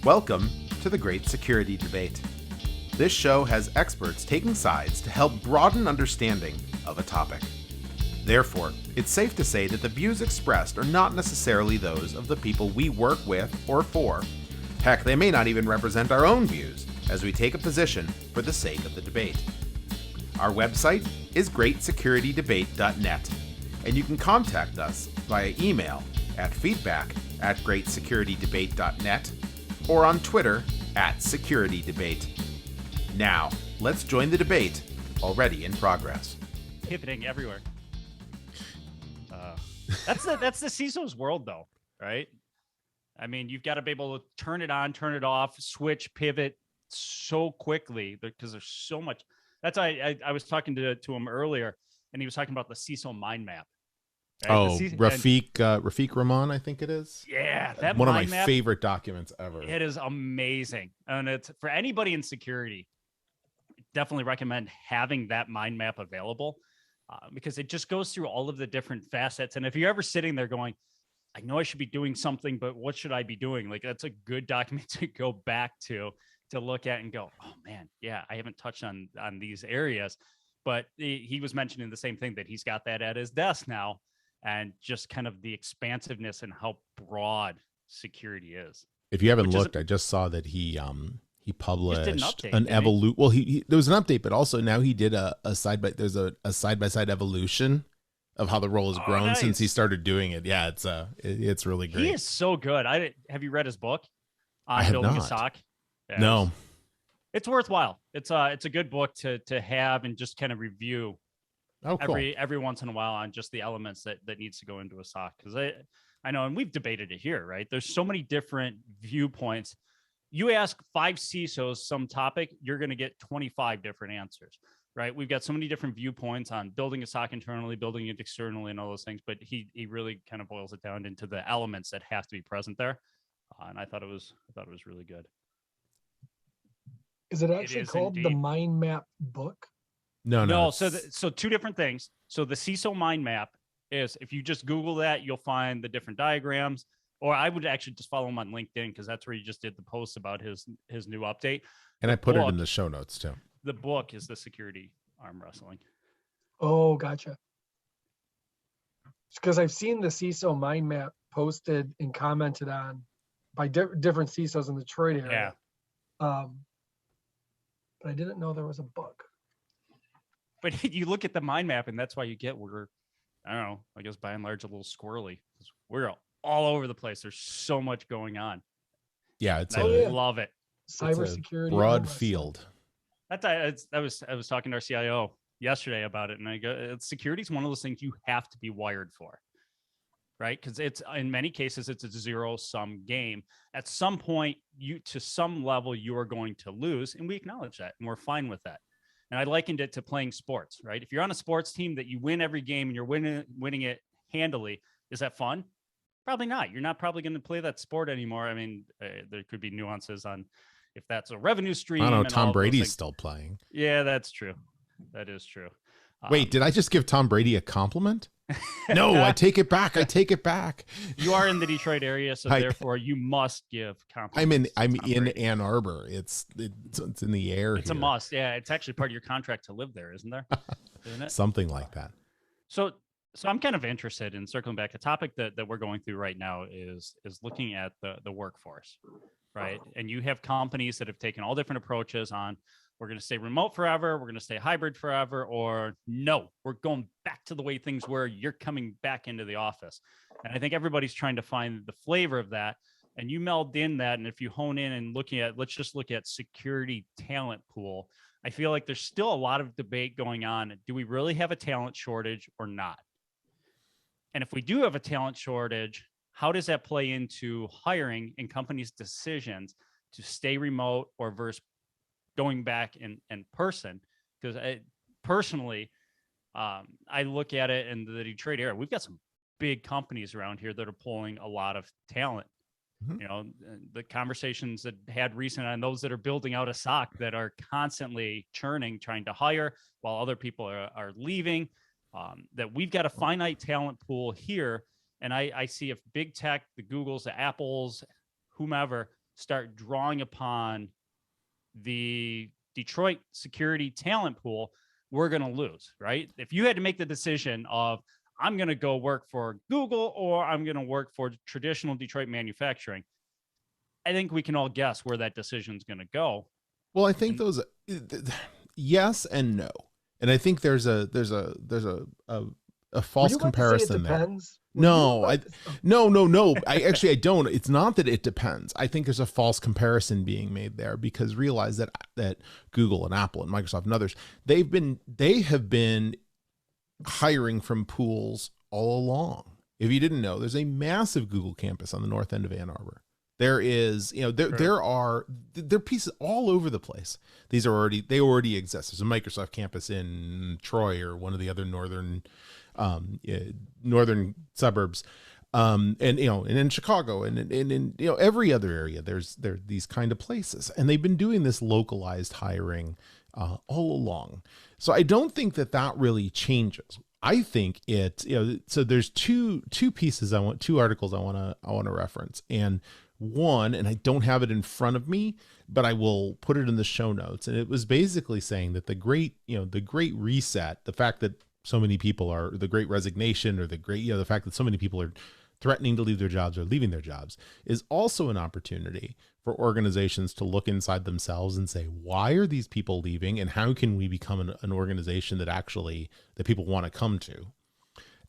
Welcome to the Great Security Debate. This show has experts taking sides to help broaden understanding of a topic. Therefore, it's safe to say that the views expressed are not necessarily those of the people we work with or for. Heck, they may not even represent our own views, as we take a position for the sake of the debate. Our website is greatsecurity.debate.net, and you can contact us via email at feedback@greatsecurity.debate.net or on Twitter @SecurityDebate. Now, let's join the debate, already in progress. Pivoting everywhere. That's the CISO's world, though, right? I mean, you've got to be able to turn it on, turn it off, switch, pivot so quickly because there's so much. That's why I was talking to him earlier, and he was talking about the CISO Mind Map. Right? Oh, Rafiq Rahman, I think it is. Yeah, that one of my favorite documents ever. It is amazing, and it's for anybody in security. Definitely recommend having that mind map available because it just goes through all of the different facets. And if you're ever sitting there going, "I know I should be doing something, but what should I be doing?" Like that's a good document to go back to look at and go, "Oh man, yeah, I haven't touched on these areas." But he was mentioning the same thing, that he's got that at his desk now. And just kind of the expansiveness and how broad security is. If you haven't looked, I just saw that he published an evolution. Well, there was an update, but also now he did a side by side evolution of how the role has grown since he started doing it. Yeah, it's really great. He is so good. Have you read his book on I have building not. a SOC? Yeah, no, it's worthwhile. It's a good book to have and just kind of review. Oh, cool. Every once in a while on just the elements that needs to go into a SOC. Because I know, and we've debated it here, right? There's so many different viewpoints. You ask 5 CISOs some topic, you're going to get 25 different answers, right? We've got so many different viewpoints on building a SOC internally, building it externally, and all those things. But he really kind of boils it down into the elements that have to be present there. And I thought it was really good. Is it actually called the Mind Map book? No. So two different things. So the CISO Mind Map is, if you just Google that, you'll find the different diagrams. Or I would actually just follow him on LinkedIn because that's where he just did the post about his new update. And I put it in the show notes too. The book is the Security Arm Wrestling. Oh, gotcha. Because I've seen the CISO Mind Map posted and commented on by different CISOs in the Detroit area. Yeah. But I didn't know there was a book. But you look at the mind map, and that's why I don't know, I guess by and large a little squirrely. We're all over the place. There's so much going on. Yeah, love it. Cybersecurity, broad field. I was talking to our CIO yesterday about it, and I go, security is one of those things you have to be wired for, right? Because it's, in many cases, it's a zero-sum game. At some point, to some level, you are going to lose, and we acknowledge that, and we're fine with that. And I likened it to playing sports, right? If you're on a sports team that you win every game and you're winning it handily, is that fun? Probably not. You're not probably going to play that sport anymore. I mean, there could be nuances on if that's a revenue stream. I don't know. Tom Brady's still playing. Yeah, that's true. That is true. Wait, did I just give Tom Brady a compliment? No, I take it back. You are in the Detroit area, so therefore you must give compliments. I'm in Ann Arbor. It's in the air. It's here. A must. Yeah, it's actually part of your contract to live there, isn't there? Isn't it? Something like that. So I'm kind of interested in circling back. A topic that we're going through right now is looking at the workforce, right? And you have companies that have taken all different approaches on, we're going to stay remote forever, we're going to stay hybrid forever, or no, we're going back to the way things were, you're coming back into the office. And I think everybody's trying to find the flavor of that. And you meld in that, and if you hone in and let's just look at security talent pool, I feel like there's still a lot of debate going on. Do we really have a talent shortage or not? And if we do have a talent shortage, how does that play into hiring and companies' decisions to stay remote or versus going back in person? Because personally, I look at it in the Detroit area. We've got some big companies around here that are pulling a lot of talent. Mm-hmm. You know, the conversations that had recent on those that are building out a SOC that are constantly churning, trying to hire while other people are leaving. That we've got a finite talent pool here. And I see if big tech, the Googles, the Apples, whomever, start drawing upon the Detroit security talent pool, we're going to lose, right? If you had to make the decision of, I'm going to go work for Google or I'm going to work for traditional Detroit manufacturing, I think we can all guess where that decision is going to go. Well, I think those, yes and no. And I think there's a false comparison there. No, no. I don't. It's not that it depends. I think there's a false comparison being made there, because realize that Google and Apple and Microsoft and others, they have been hiring from pools all along. If you didn't know, there's a massive Google campus on the north end of Ann Arbor. There is, there are pieces all over the place. They already exist. There's a Microsoft campus in Troy or one of the other northern suburbs, and in Chicago and in every other area. There are these kind of places, and they've been doing this localized hiring all along. So I don't think that really changes. I think so there's two articles I want to reference, and one, and I don't have it in front of me, but I will put it in the show notes. And it was basically saying that the great reset, the fact that so many people are, the great resignation, or the fact that so many people are threatening to leave their jobs or leaving their jobs, is also an opportunity for organizations to look inside themselves and say, why are these people leaving, and how can we become an organization that people want to come to?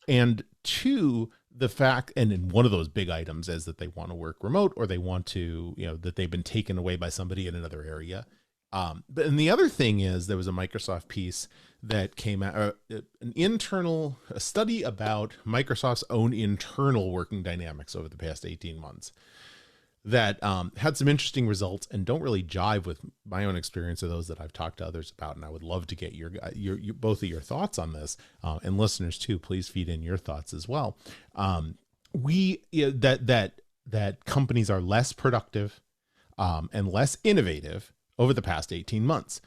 And two, the fact, and then one of those big items is that they want to work remote, or they want to, that they've been taken away by somebody in another area. And the other thing is, there was a Microsoft piece that came out, a study about Microsoft's own internal working dynamics over the past 18 months that had some interesting results and don't really jive with my own experience or those that I've talked to others about. And I would love to get your both of your thoughts on this, and listeners too, please feed in your thoughts as well. That companies are less productive and less innovative over the past 18 months.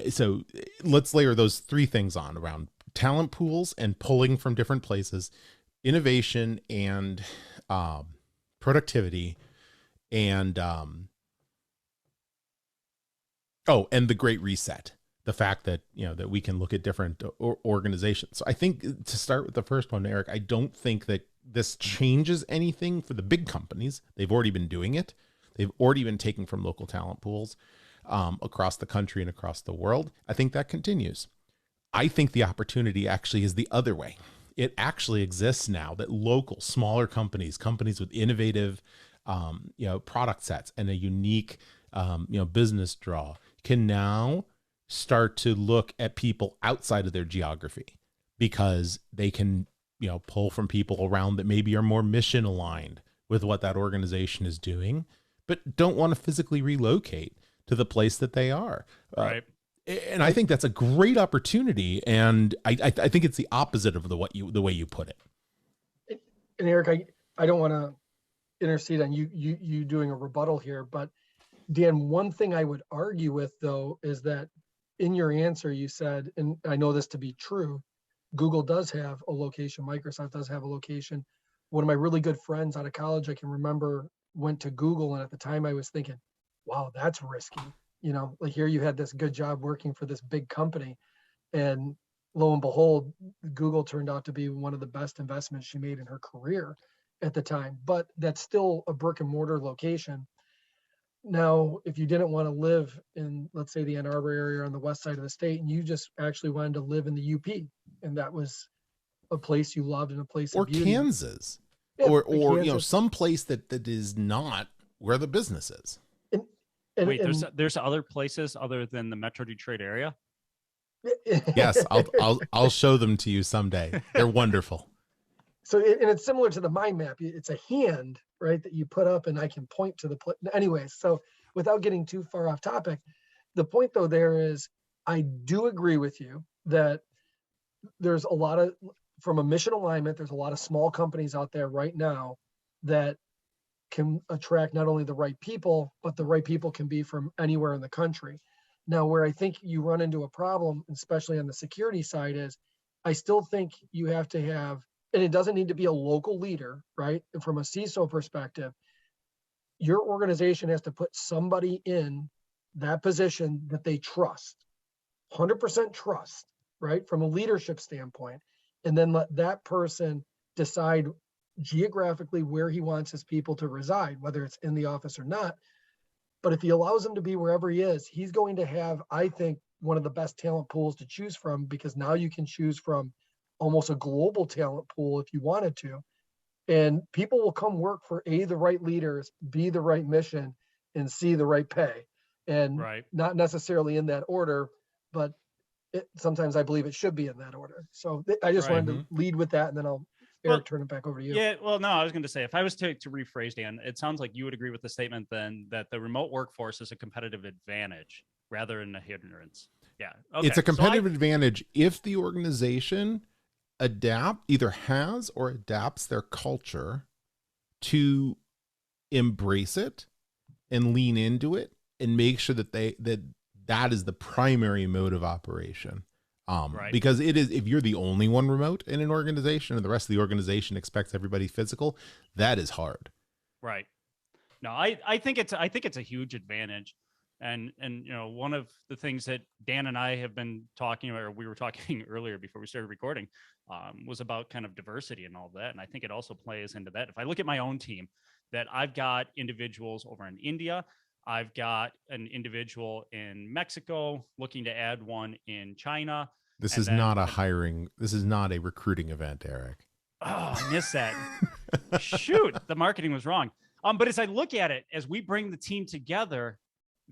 So let's layer those three things on around talent pools and pulling from different places, innovation and productivity, and and the Great Reset. The fact that, that we can look at different organizations. So I think, to start with the first one, Eric, I don't think that this changes anything for the big companies. They've already been doing it. They've already been taking from local talent pools across the country and across the world. I think that continues. I think the opportunity actually is the other way. It actually exists now that local, smaller companies with innovative, product sets and a unique, business draw can now start to look at people outside of their geography, because they can, pull from people around that maybe are more mission aligned with what that organization is doing, but don't want to physically relocate to the place that they are. Right. And I think that's a great opportunity. And I think it's the opposite of the way you put it. And Eric, I don't want to intercede on you doing a rebuttal here, but Dan, one thing I would argue with, though, is that in your answer, you said, and I know this to be true, Google does have a location. Microsoft does have a location. One of my really good friends out of college, I can remember, went to Google. And at the time I was thinking, wow, that's risky. Like, here you had this good job working for this big company, and lo and behold, Google turned out to be one of the best investments she made in her career at the time. But that's still a brick and mortar location. Now, if you didn't want to live in, let's say, the Ann Arbor area on the west side of the state, and you just actually wanted to live in the UP, and that was a place you loved and a place or of beauty. Kansas, Yeah, or Kansas. some place that is not where the business is. Wait, there's other places other than the Metro Detroit area? Yes, I'll show them to you someday. They're wonderful. So, and it's similar to the mind map. It's a hand, right, that you put up, and I can point to the place. Anyways, so without getting too far off topic, the point, though, there is, I do agree with you that there's a lot of, from a mission alignment, there's a lot of small companies out there right now that can attract not only the right people, but the right people can be from anywhere in the country. Now, where I think you run into a problem, especially on the security side, is I still think you have to have, and it doesn't need to be a local leader, right? And from a CISO perspective, your organization has to put somebody in that position that they trust, 100% trust, right? From a leadership standpoint, and then let that person decide geographically where he wants his people to reside, whether it's in the office or not. But if he allows him to be wherever he is, he's going to have, I think, one of the best talent pools to choose from, because now you can choose from almost a global talent pool if you wanted to. And people will come work for A, the right leaders, B, the right mission, and C, the right pay. And Right. not necessarily in that order, but sometimes I believe it should be in that order. So I just Right. wanted to lead with that, and then I'll, Eric, turn it back over to you. Yeah, well, no, I was going to say, if I was to rephrase, Dan, it sounds like you would agree with the statement then that the remote workforce is a competitive advantage rather than a hindrance. Yeah. Okay. It's a competitive advantage if the organization either has or adapts their culture to embrace it and lean into it and make sure that that is the primary mode of operation. Right. Because it is, if you're the only one remote in an organization and the rest of the organization expects everybody physical, that is hard. Right. No, I think it's a huge advantage. And you know, one of the things that Dan and I have been talking, or we were talking earlier before we started recording, was about kind of diversity and all of that. And I think it also plays into that. If I look at my own team, that I've got individuals over in India, I've got an individual in Mexico, looking to add one in China. This is not a recruiting event, Eric. Oh, I missed that. Shoot, the marketing was wrong. But as I look at it, as we bring the team together,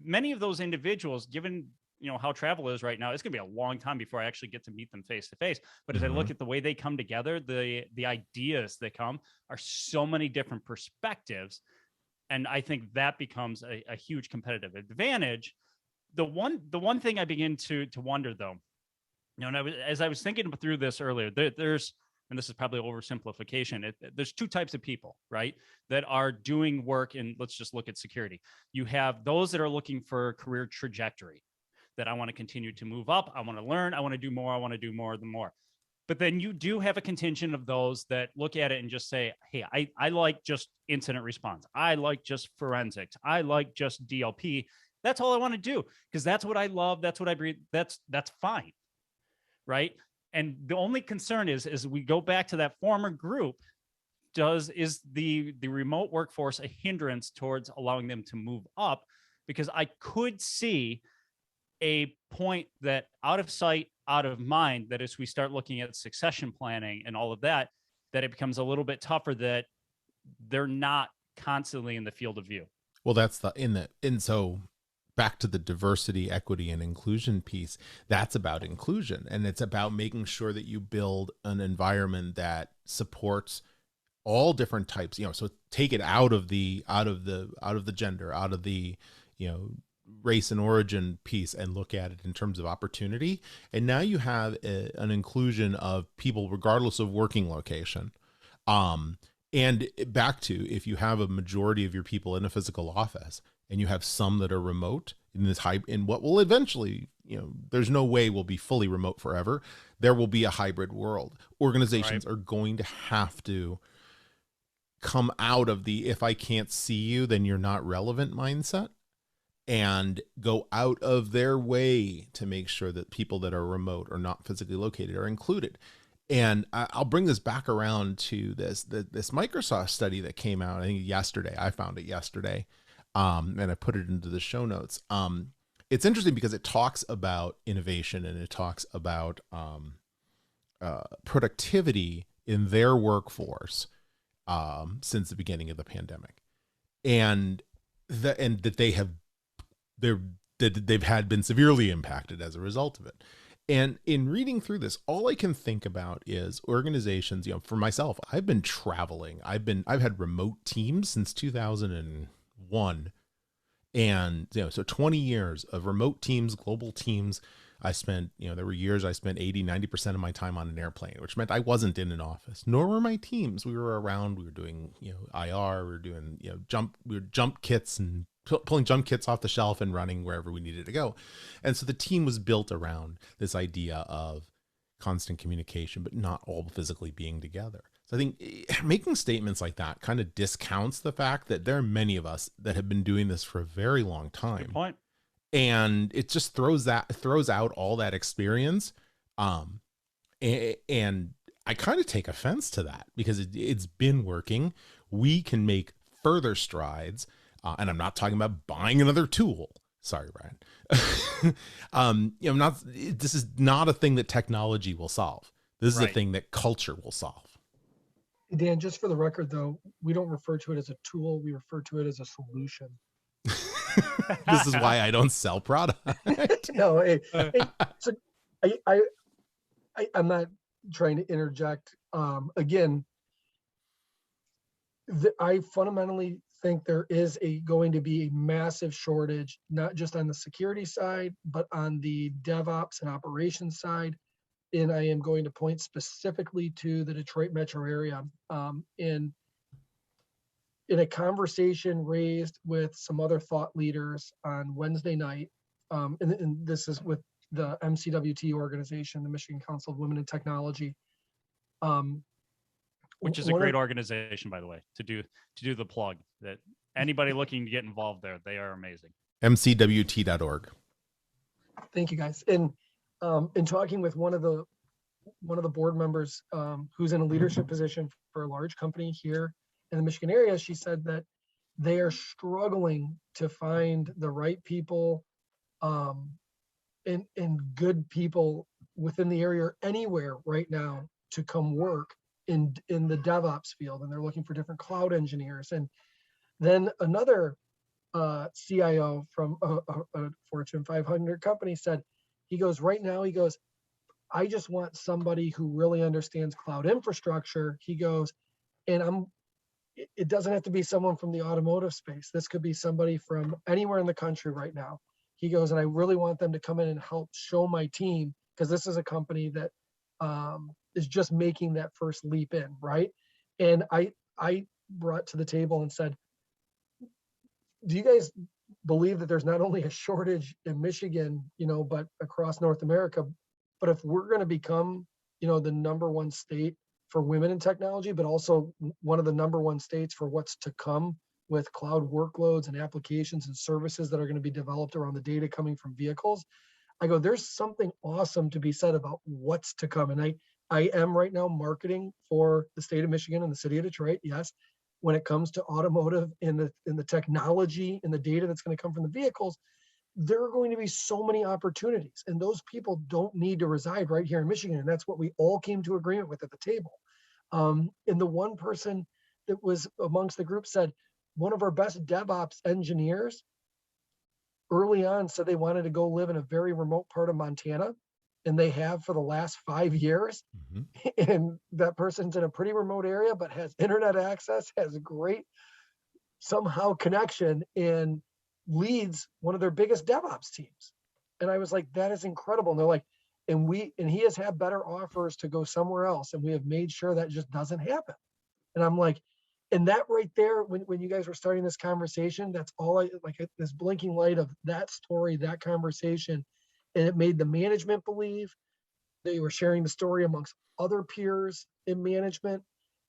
many of those individuals, given how travel is right now, it's going to be a long time before I actually get to meet them face to face. But as I look at the way they come together, the ideas that come are so many different perspectives, and I think that becomes a huge competitive advantage. The one thing I begin to wonder, though, and as I was thinking through this earlier, there's, and this is probably oversimplification, there's two types of people, right, that are doing work in, let's just look at security. You have those that are looking for career trajectory, that I want to continue to move up, I want to learn, I want to do more, I want to do more the more. But then you do have a contingent of those that look at it and just say, hey, I like just incident response, I like just forensics, I like just DLP. That's all I want to do because that's what I love, that's what I breathe. That's fine. Right. And the only concern is we go back to that former group, is the remote workforce a hindrance towards allowing them to move up? Because I could see a point that out of sight, out of mind, that as we start looking at succession planning and all of that, that it becomes a little bit tougher, that they're not constantly in the field of view. Well, and so back to the diversity, equity, and inclusion piece, that's about inclusion. And it's about making sure that you build an environment that supports all different types, so take it out of the gender, out of the, race and origin piece, and look at it in terms of opportunity. And now you have an inclusion of people regardless of working location. And back to, if you have a majority of your people in a physical office and you have some that are remote in what will eventually, there's no way we'll be fully remote forever. There will be a hybrid world. Organizations are going to have to come out of the, if I can't see you, then you're not relevant mindset, and go out of their way to make sure that people that are remote or not physically located are included. And I'll bring this back around to this Microsoft study that came out, I think yesterday. I found it yesterday, and I put it into the show notes. It's interesting because it talks about innovation and it talks about productivity in their workforce since the beginning of the pandemic, and that they've been severely impacted as a result of it. And in reading through this, all I can think about is organizations, for myself, I've been traveling. I've had remote teams since 2001. And, so 20 years of remote teams, global teams. I spent, there were years I spent 80-90% of my time on an airplane, which meant I wasn't in an office, nor were my teams. We were around, we were doing, IR, we were doing, jump kits and pulling jump kits off the shelf and running wherever we needed to go. And so the team was built around this idea of constant communication, but not all physically being together. So I think making statements like that kind of discounts the fact that there are many of us that have been doing this for a very long time. Good point. And it just throws out all that experience. And I kind of take offense to that because it's been working. We can make further strides. And I'm not talking about buying another tool. Sorry, Brian. This is not a thing that technology will solve. This is a thing that culture will solve. Dan, just for the record, though, we don't refer to it as a tool. We refer to it as a solution. This is why I don't sell product. No, so I'm not trying to interject. Again, I fundamentally think there is going to be a massive shortage, not just on the security side, but on the DevOps and operations side. And I am going to point specifically to the Detroit metro area. In a conversation raised with some other thought leaders on Wednesday night, and this is with the MCWT organization, the Michigan Council of Women in Technology. Which is a great organization, by the way, to do the plug. That anybody looking to get involved there, they are amazing. MCWT.org. Thank you, guys. And in talking with one of the board members who's in a leadership position for a large company here in the Michigan area, she said that they are struggling to find the right people and good people within the area or anywhere right now to come work in the DevOps field, and they're looking for different cloud engineers. And then another CIO from a Fortune 500 company said, he goes, I just want somebody who really understands cloud infrastructure. He goes, and it doesn't have to be someone from the automotive space. This could be somebody from anywhere in the country right now. He goes, and I really want them to come in and help show my team, because this is a company that is just making that first leap in, right? And I brought to the table and said, do you guys believe that there's not only a shortage in Michigan, but across North America, but if we're going to become, the #1 state for women in technology, but also one of the #1 states for what's to come with cloud workloads and applications and services that are going to be developed around the data coming from vehicles, I go, there's something awesome to be said about what's to come. And I am right now marketing for the state of Michigan and the city of Detroit. Yes. When it comes to automotive and the technology and the data that's going to come from the vehicles, there are going to be so many opportunities, and those people don't need to reside right here in Michigan. And that's what we all came to agreement with at the table. And the one person that was amongst the group said, one of our best DevOps engineers early on said they wanted to go live in a very remote part of Montana, and they have for the last 5 years. Mm-hmm. And that person's in a pretty remote area, but has internet access, has a great somehow connection, and leads one of their biggest DevOps teams. And I was like, that is incredible. And they're like, and he has had better offers to go somewhere else, and we have made sure that just doesn't happen. And I'm like, and that right there, when you guys were starting this conversation, that's all this blinking light of that story, that conversation. And it made the management believe they were sharing the story amongst other peers in management.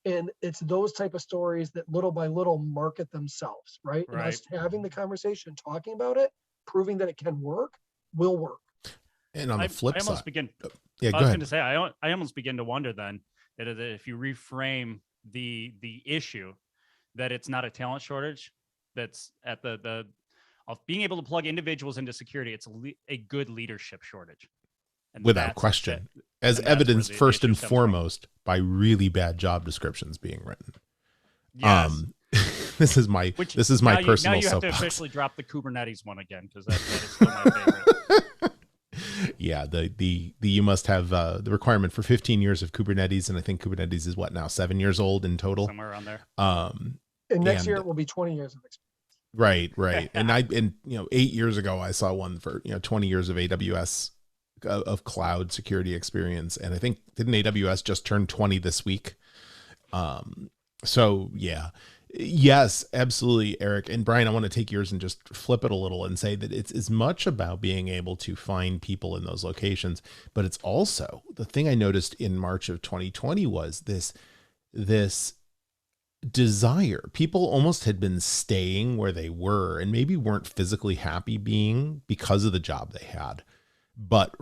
And it's those type of stories that little by little market themselves, right? And us having the conversation, talking about it, proving that it can work, will work. And on the flip side, I was going to say, I almost begin to wonder then that if you reframe the issue, that it's not a talent shortage, that's at the of being able to plug individuals into security, it's a good leadership shortage. And without question, as evidenced first and foremost by really bad job descriptions being written. Yes. This is my personal. Now you have to officially drop the Kubernetes one again, because that is still my favorite. Yeah, the you must have the requirement for 15 years of Kubernetes, and I think Kubernetes is what now 7 years old in total, somewhere around there. And next year it will be 20 years of experience. Right. and 8 years ago I saw one for 20 years of AWS of cloud security experience, and I think didn't AWS just turn 20 this week? So yeah. Yes, absolutely, Eric. And Brian, I want to take yours and just flip it a little and say that it's as much about being able to find people in those locations, but it's also the thing I noticed in March of 2020 was this this desire. People almost had been staying where they were and maybe weren't physically happy being because of the job they had. But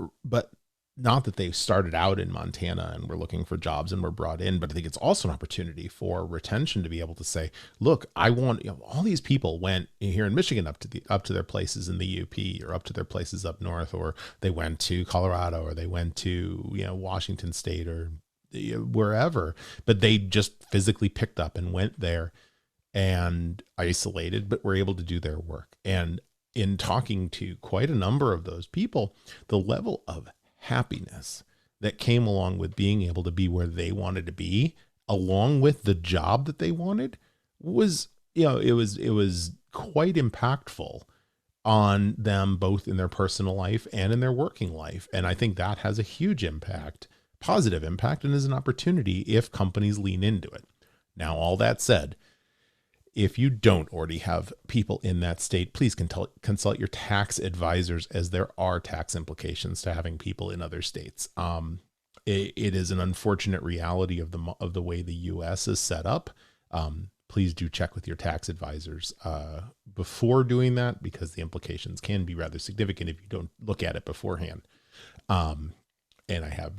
not that they started out in Montana and were looking for jobs and were brought in, but I think it's also an opportunity for retention to be able to say, look, I want, all these people went here in Michigan up to their places in the UP, or up to their places up north, or they went to Colorado, or they went to, Washington State, or wherever, but they just physically picked up and went there and isolated, but were able to do their work. And in talking to quite a number of those people, the level of happiness that came along with being able to be where they wanted to be, along with the job that they wanted, was, it was quite impactful on them, both in their personal life and in their working life. And I think that has a huge impact, positive impact, and is an opportunity if companies lean into it. Now, all that said, if you don't already have people in that state, please consult your tax advisors, as there are tax implications to having people in other states. It is an unfortunate reality of the way the U.S. is set up. Please do check with your tax advisors before doing that, because the implications can be rather significant if you don't look at it beforehand. And I have,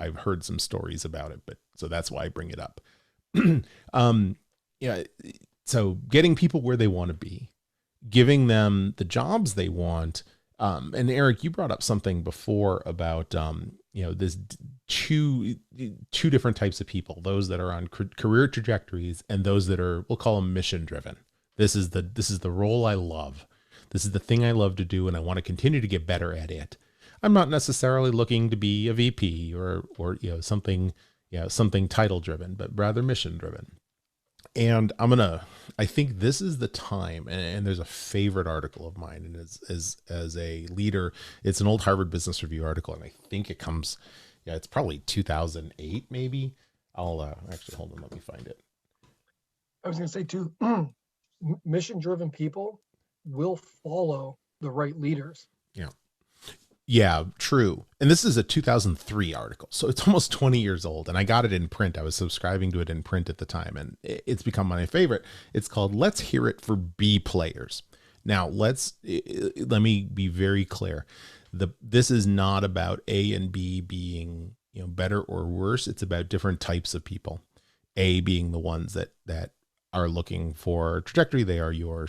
I've heard some stories about it, but so that's why I bring it up. So getting people where they want to be, giving them the jobs they want. And Erik, you brought up something before about, this two different types of people, those that are on career trajectories and those that are, we'll call them mission driven. This is the role I love. This is the thing I love to do, and I want to continue to get better at it. I'm not necessarily looking to be a VP or something title driven, but rather mission driven. And I think this is the time, and there's a favorite article of mine, and as a leader, it's an old Harvard Business Review article, and I think it comes, it's probably 2008, maybe. I'll actually, hold on, let me find it. I was going to say too, mission-driven people will follow the right leaders. Yeah, true. And this is a 2003 article, so it's almost 20 years old, and I got it in print. I was subscribing to it in print at the time, and it's become my favorite. It's called "Let's Hear It for B Players." Now, let me be very clear. This is not about A and B being, better or worse. It's about different types of people. A being the ones that are looking for trajectory. They are your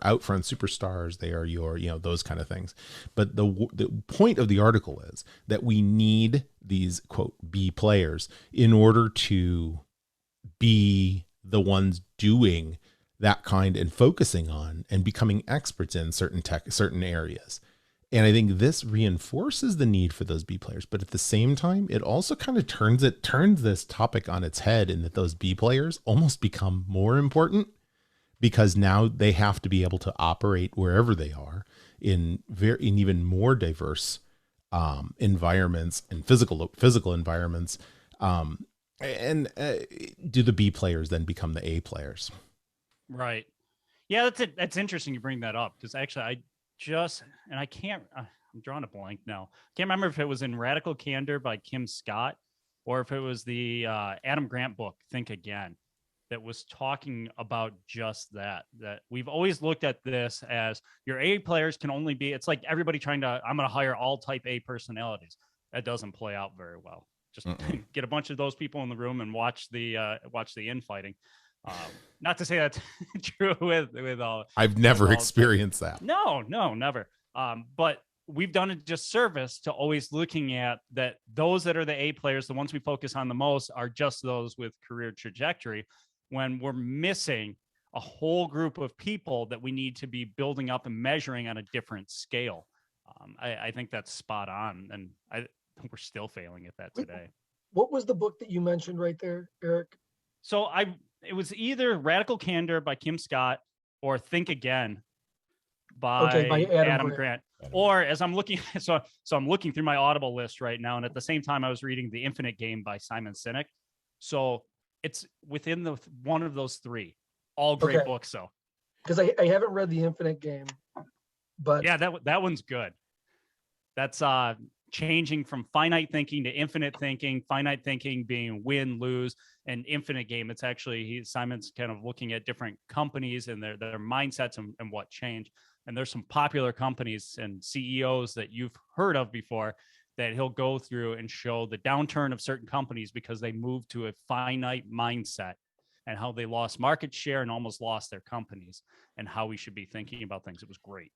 out front superstars. They are your, those kind of things. But the point of the article is that we need these, quote, B players in order to be the ones doing that kind and focusing on and becoming experts in certain areas. And I think this reinforces the need for those B players. But at the same time, it also kind of turns this topic on its head, in that those B players almost become more important, because now they have to be able to operate wherever they are in even more diverse environments and physical environments. Do the B players then become the A players? Right. Yeah, that's interesting you bring that up, because actually I'm drawing a blank now. Can't remember if it was in Radical Candor by Kim Scott, or if it was the Adam Grant book, Think Again, that was talking about just that we've always looked at this as your A players can only be, it's like everybody I'm going to hire all type A personalities. That doesn't play out very well. Just get a bunch of those people in the room and watch the infighting. Not to say that's true with all. I've never experienced that. No, never. But we've done a disservice to always looking at that. Those that are the A players, the ones we focus on the most, are just those with career trajectory, when we're missing a whole group of people that we need to be building up and measuring on a different scale. I think that's spot on. And we're still failing at that today. What was the book that you mentioned right there, Erik? So it was either Radical Candor by Kim Scott or Think Again by Adam Grant. Or as I'm looking, so I'm looking through my Audible list right now, and at the same time I was reading The Infinite Game by Simon Sinek. So it's within one of those three. All great books, though. Because I haven't read The Infinite Game, but yeah, that one's good. That's changing from finite thinking to infinite thinking, finite thinking being win, lose, and infinite game. It's actually, Simon's kind of looking at different companies and their mindsets and what change. And there's some popular companies and CEOs that you've heard of before that he'll go through and show the downturn of certain companies because they moved to a finite mindset and how they lost market share and almost lost their companies and how we should be thinking about things. It was great.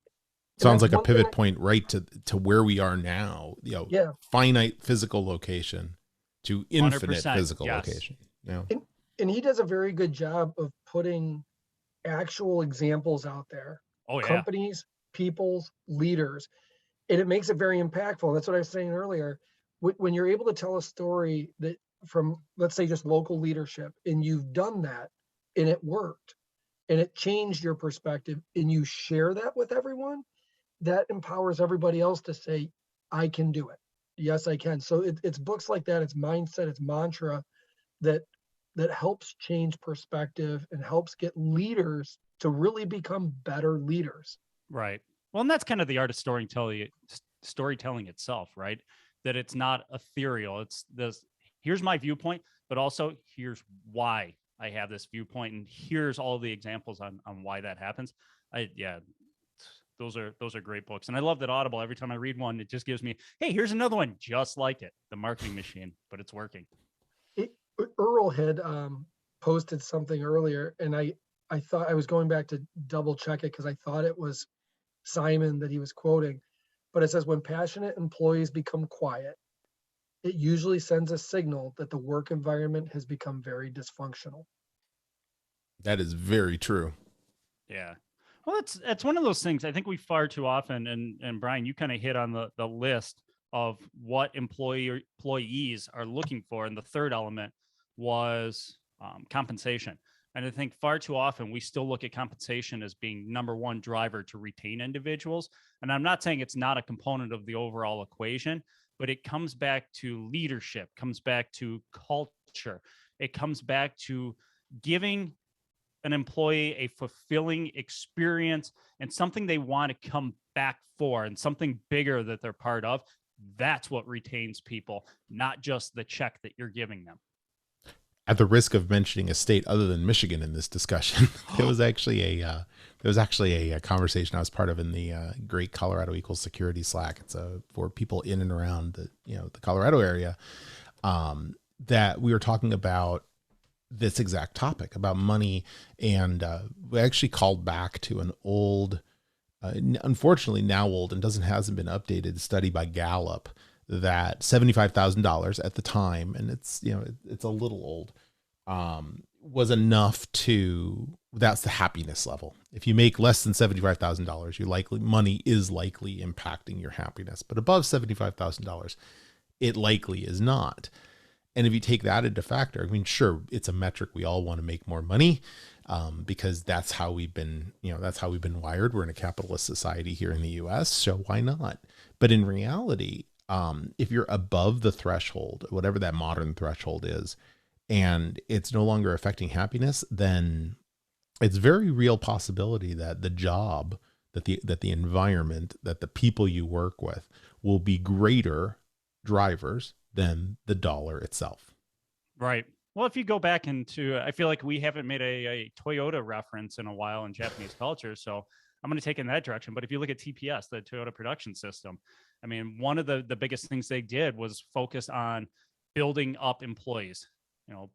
Sounds like a pivot point right to where we are now, Yeah. finite physical location to infinite 100%, physical yes. location. Yeah. And he does a very good job of putting actual examples out there. Oh, yeah. Companies, people's, leaders. And it makes it very impactful. That's what I was saying earlier. When you're able to tell a story that from, let's say, just local leadership, and you've done that and it worked and it changed your perspective, and you share that with everyone, that empowers everybody else to say, I can do it. Yes, I can. So it's books like that, it's mindset, it's mantra that helps change perspective and helps get leaders to really become better leaders. Right. Well, and that's kind of the art of storytelling itself, right? That it's not ethereal. It's this, here's my viewpoint, but also here's why I have this viewpoint, and here's all the examples on why that happens. Those are great books. And I love that Audible, every time I read one, it just gives me, hey, here's another one just like it, The Marketing Machine, but it's working. Earl had posted something earlier, and I thought, I was going back to double check it because I thought it was Simon that he was quoting, but it says, when passionate employees become quiet, it usually sends a signal that the work environment has become very dysfunctional. That is very true. Yeah. Well, that's one of those things I think we far too often, and Brian, you kind of hit on the list of what employees are looking for. And the third element was compensation. And I think far too often we still look at compensation as being number one driver to retain individuals. And I'm not saying it's not a component of the overall equation, but it comes back to leadership, comes back to culture. It comes back to giving an employee a fulfilling experience and something they want to come back for, and something bigger that they're part of. That's what retains people, not just the check that you're giving them. At the risk of mentioning a state other than Michigan in this discussion, there was actually a conversation I was part of in the Great Colorado Equals Security Slack. It's for people in and around the Colorado area, that we were talking about this exact topic about money, and we actually called back to an old, unfortunately now old and hasn't been updated, study by Gallup that $75,000 at the time, and it's a little old, was enough to, that's the happiness level. If you make less than $75,000, money is likely impacting your happiness, but above $75,000, it likely is not. And if you take that into factor, I mean, sure, it's a metric. We all want to make more money, because that's how we've been wired. We're in a capitalist society here in the US, so why not? But in reality, if you're above the threshold, whatever that modern threshold is, and it's no longer affecting happiness, then it's very real possibility that the job, that the environment, that the people you work with will be greater drivers than the dollar itself. Right. Well, if you go back into, I feel like we haven't made a Toyota reference in a while in Japanese culture, so I'm going to take it in that direction. But if you look at TPS, the Toyota production system, I mean, one of the biggest things they did was focus on building up employees,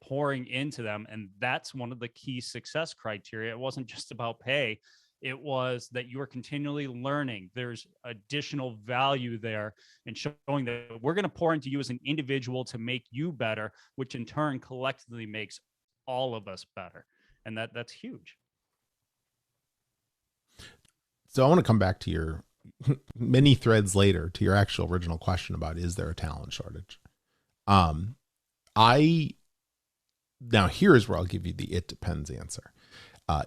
pouring into them. And that's one of the key success criteria. It wasn't just about pay. It was that you are continually learning. There's additional value there, and showing that we're going to pour into you as an individual to make you better, which in turn collectively makes all of us better. And that's huge. So I want to come back to your many threads later to your actual original question about, is there a talent shortage? Now here is where I'll give you the "it depends" answer.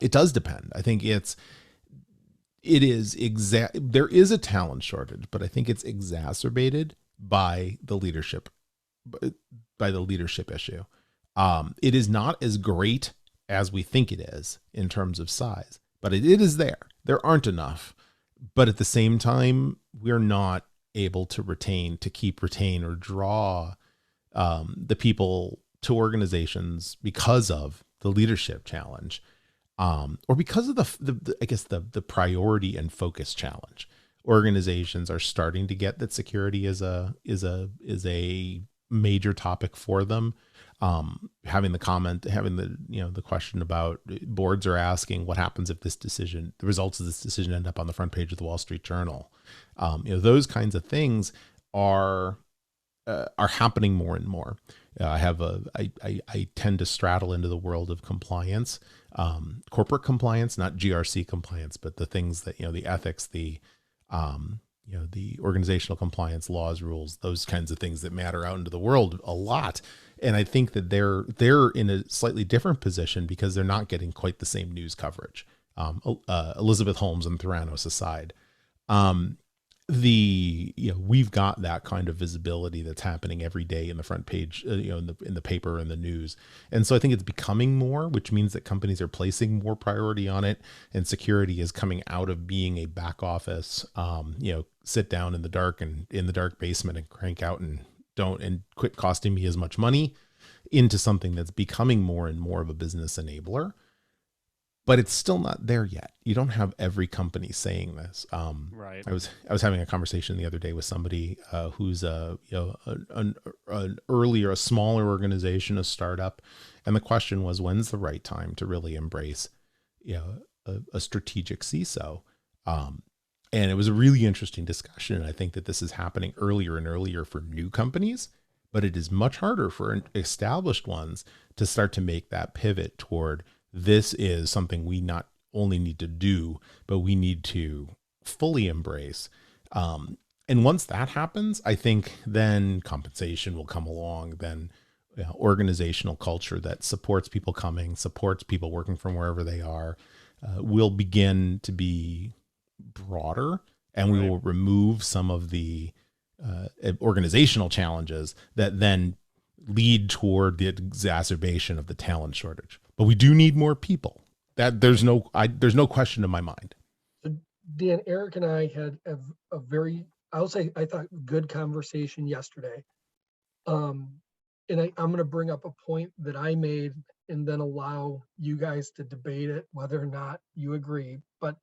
It does depend. I think there is a talent shortage, but I think it's exacerbated by the leadership issue. It is not as great as we think it is in terms of size, but it is there. There aren't enough, but at the same time, we're not able to retain, or draw the people to organizations because of the leadership challenge, or because of the priority and focus challenge. Organizations are starting to get that security is a major topic for them. Having the question about, boards are asking what happens if the results of this decision end up on the front page of the Wall Street Journal. Those kinds of things are happening more and more. I tend to straddle into the world of compliance, corporate compliance, not GRC compliance, but the things that, the ethics, the organizational compliance, laws, rules, those kinds of things that matter out into the world a lot. And I think that they're in a slightly different position because they're not getting quite the same news coverage. Elizabeth Holmes and Theranos aside, we've got that kind of visibility that's happening every day in the front page, in the paper and the news. And so I think it's becoming more, which means that companies are placing more priority on it, and security is coming out of being a back office, sit down in the dark basement and crank out and quit costing me as much money, into something that's becoming more and more of a business enabler. But it's still not there yet. You don't have every company saying this. Right. I was having a conversation the other day with somebody who's a smaller organization, a startup, and the question was, when's the right time to really embrace, a strategic CISO? And it was a really interesting discussion. I think that this is happening earlier and earlier for new companies, but it is much harder for established ones to start to make that pivot toward, this is something we not only need to do, but we need to fully embrace. And once that happens, I think then compensation will come along, then organizational culture that supports people working from wherever they are, will begin to be broader, and we will remove some of the organizational challenges that then lead toward the exacerbation of the talent shortage. But we do need more people. That there's no question in my mind. Dan, Eric and I had a very, I thought, good conversation yesterday. And I'm going to bring up a point that I made and then allow you guys to debate it, whether or not you agree. But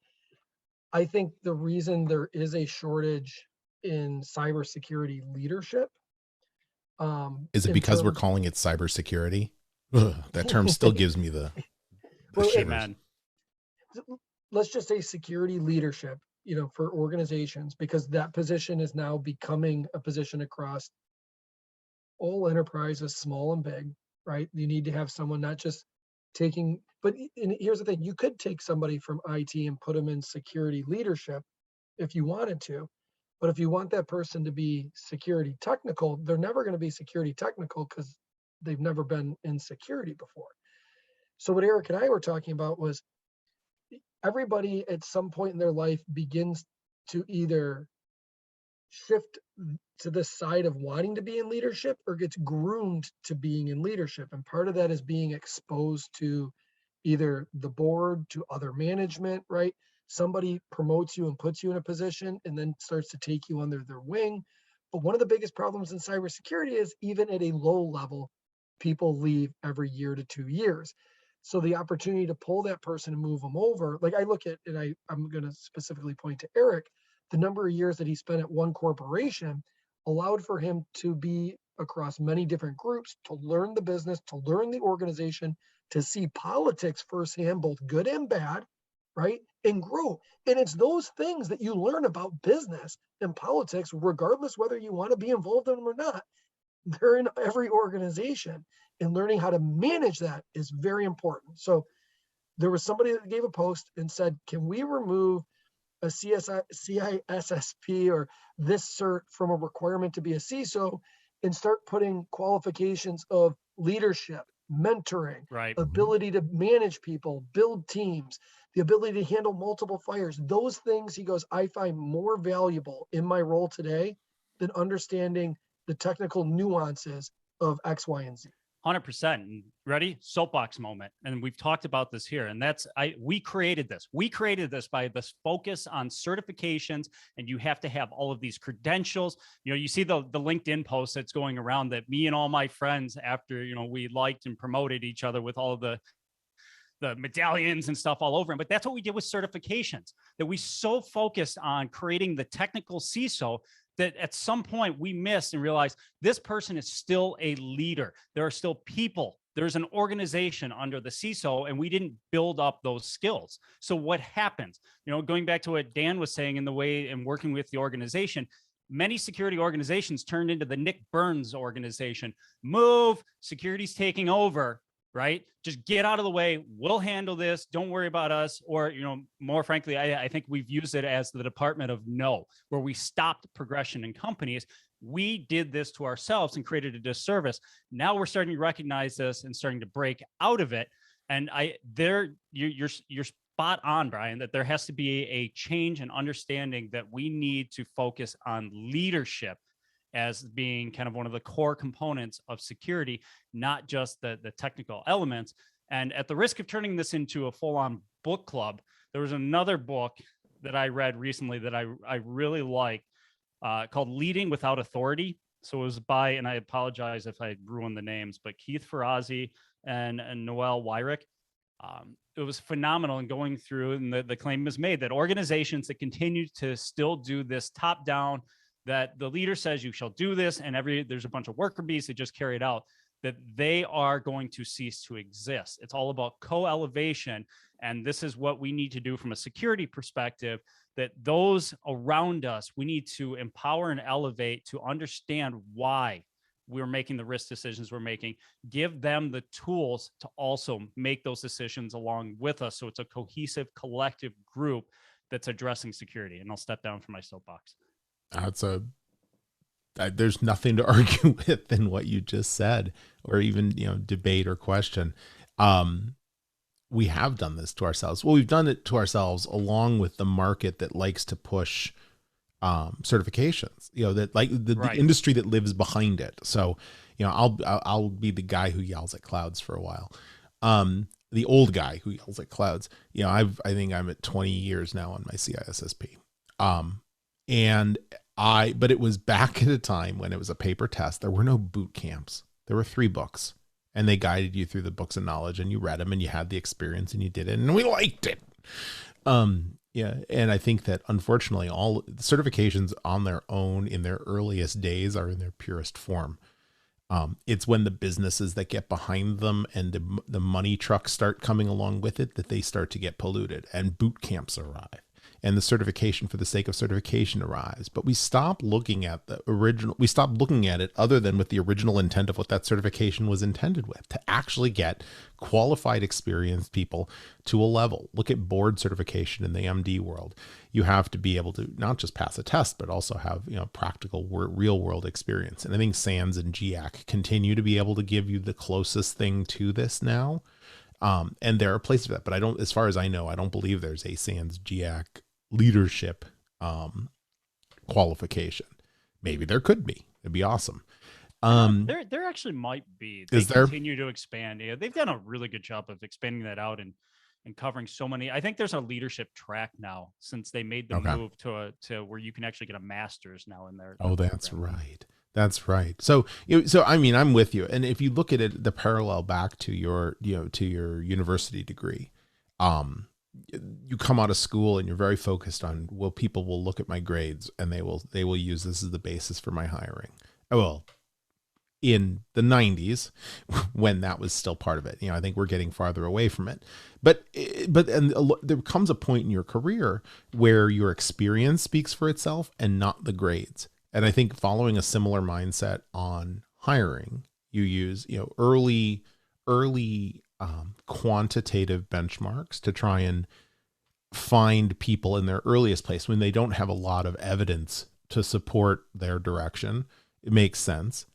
I think the reason there is a shortage in cybersecurity leadership. Is it because we're calling it cybersecurity? That term still gives me the shivers. Let's just say security leadership, for organizations, because that position is now becoming a position across all enterprises, small and big, right? You need to have someone not just but here's the thing, you could take somebody from IT and put them in security leadership if you wanted to. But if you want that person to be security technical, they're never going to be security technical because they've never been in security before. So what Erik and I were talking about was, everybody at some point in their life begins to either shift to the side of wanting to be in leadership or gets groomed to being in leadership. And part of that is being exposed to either the board, to other management, right? Somebody promotes you and puts you in a position and then starts to take you under their wing. But one of the biggest problems in cybersecurity is, even at a low level, people leave every year to 2 years. So the opportunity to pull that person and move them over, like I look at, and I'm going to specifically point to Erik, the number of years that he spent at one corporation allowed for him to be across many different groups, to learn the business, to learn the organization, to see politics firsthand, both good and bad, right? And grow. And it's those things that you learn about business and politics, regardless whether you want to be involved in them or not. They're in every organization, and learning how to manage that is very important. So there was somebody that gave a post and said, can we remove a CISSP or this cert from a requirement to be a CISO and start putting qualifications of leadership, mentoring, ability to manage people, build teams, the ability to handle multiple fires. Those things, he goes, I find more valuable in my role today than understanding the technical nuances of X, Y, and Z. 100%. And ready? Soapbox moment. And we've talked about this here. And we created this. We created this by this focus on certifications. And you have to have all of these credentials. You see the LinkedIn post that's going around that me and all my friends, after, we liked and promoted each other with all of the medallions and stuff all over them. But that's what we did with certifications, that we so focused on creating the technical CISO that at some point we missed and realized this person is still a leader. There are still people. There's an organization under the CISO, and we didn't build up those skills. So what happens? Going back to what Dan was saying in the way and working with the organization, many security organizations turned into the Nick Burns organization. Move, security's taking over. Right? Just get out of the way. We'll handle this. Don't worry about us. Or, more frankly, I think we've used it as the Department of No, where we stopped progression in companies. We did this to ourselves and created a disservice. Now we're starting to recognize this and starting to break out of it. And you're spot on, Brian, that there has to be a change in understanding that we need to focus on leadership as being kind of one of the core components of security, not just the technical elements. And at the risk of turning this into a full-on book club, there was another book that I read recently that I really liked called Leading Without Authority. So it was by, and I apologize if I ruined the names, but Keith Ferrazzi and Noel Wyrick. It was phenomenal in going through, and the claim is made that organizations that continue to still do this top-down, that the leader says you shall do this, and there's a bunch of worker bees that just carry it out, that they are going to cease to exist. It's all about co-elevation. And this is what we need to do from a security perspective, that those around us, we need to empower and elevate to understand why we're making the risk decisions we're making, give them the tools to also make those decisions along with us. So it's a cohesive, collective group that's addressing security. And I'll step down from my soapbox. There's nothing to argue with in what you just said, or even, debate or question. We have done this to ourselves. Well, we've done it to ourselves along with the market that likes to push certifications, that like the industry that lives behind it. So, I'll be the guy who yells at clouds for a while. The old guy who yells at clouds. I think I'm at 20 years now on my CISSP. But it was back at a time when it was a paper test. There were no boot camps. There were 3 books, and they guided you through the books of knowledge, and you read them and you had the experience and you did it, and we liked it. And I think that unfortunately all certifications on their own in their earliest days are in their purest form. It's when the businesses that get behind them and the money trucks start coming along with it that they start to get polluted, and boot camps arrive. And the certification for the sake of certification arrives. But we stop looking at we stop looking at it other than with the original intent of what that certification was intended with, to actually get qualified, experienced people to a level. Look at board certification in the MD world. You have to be able to not just pass a test, but also have, practical real world experience. And I think SANS and GIAC continue to be able to give you the closest thing to this now. And there are places for that, but as far as I know, I don't believe there's a SANS GIAC leadership qualification. Maybe there could be. It'd be awesome. There actually might be. They continue to expand. They've done a really good job of expanding that out and covering so many. I think there's a leadership track now since they made the move to where you can actually get a master's now in there. Oh, that's right. That's right. So I mean, I'm with you. And if you look at it, the parallel back to your university degree, you come out of school and you're very focused on, people will look at my grades and they will use this as the basis for my hiring. Well, in the 90s, when that was still part of it, I think we're getting farther away from it, but there comes a point in your career where your experience speaks for itself and not the grades. And I think following a similar mindset on hiring, you use, early quantitative benchmarks to try and find people in their earliest place when they don't have a lot of evidence to support their direction. It makes sense.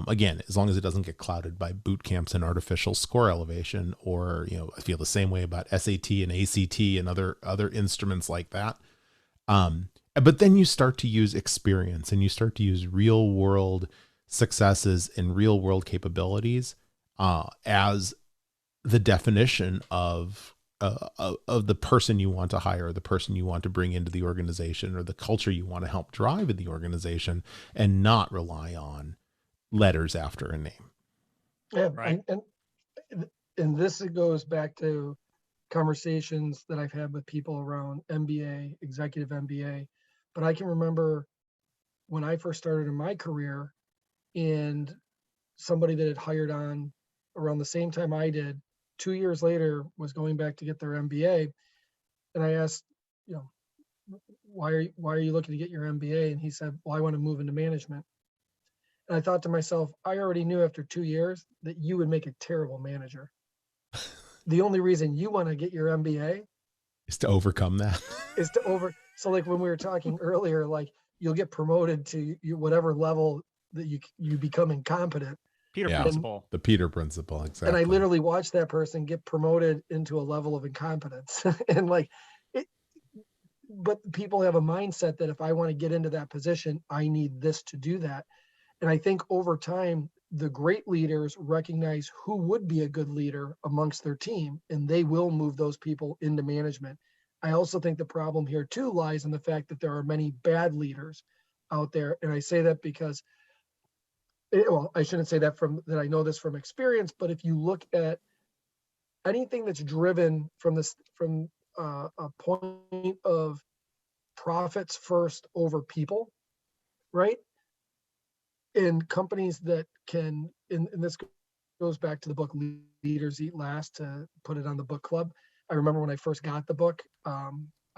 Again, as long as it doesn't get clouded by boot camps and artificial score elevation, or, I feel the same way about SAT and ACT and other instruments like that. But then you start to use experience and you start to use real world successes and real world capabilities as the definition of the person you want to hire, the person you want to bring into the organization, or the culture you want to help drive in the organization, and not rely on letters after a name. Yeah, Right. and this goes back to conversations that I've had with people around MBA, executive MBA. But I can remember when I first started in my career, and somebody that had hired on around the same time I did, 2 years later, was going back to get their MBA. And I asked, you know, why are you looking to get your MBA? And he said, well, I want to move into management. And I thought to myself, I already knew after 2 years that you would make a terrible manager. The only reason you want to get your MBA Is to overcome that. is to over. So like when we were talking earlier, like you'll get promoted to whatever level that you become incompetent. Peter Yeah. principle. The Peter principle, exactly. And I literally watched that person get promoted into a level of incompetence. And like it, but people have a mindset that if I want to get into that position, I need this to do that. And I think over time, the great leaders recognize who would be a good leader amongst their team, and they will move those people into management. I also think the problem here too lies in the fact that there are many bad leaders out there. And I say that because, well, I shouldn't say that that I know this from experience, but if you look at anything that's driven from a point of profits first over people, right? In companies that can, and this goes back to the book Leaders Eat Last, to put it on the book club. I remember when I first got the book, I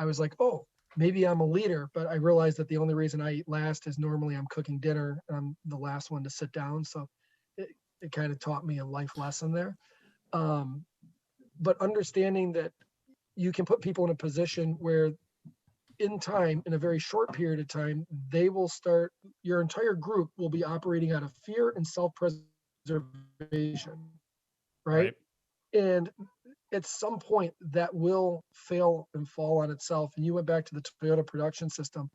was like, oh, maybe I'm a leader, but I realized that the only reason I eat last is normally I'm cooking dinner and I'm the last one to sit down. So it kind of taught me a life lesson there. But understanding that you can put people in a position where in time, in a very short period of time, they will start, your entire group will be operating out of fear and self-preservation, right? And at some point that will fail and fall on itself. And you went back to the Toyota production system.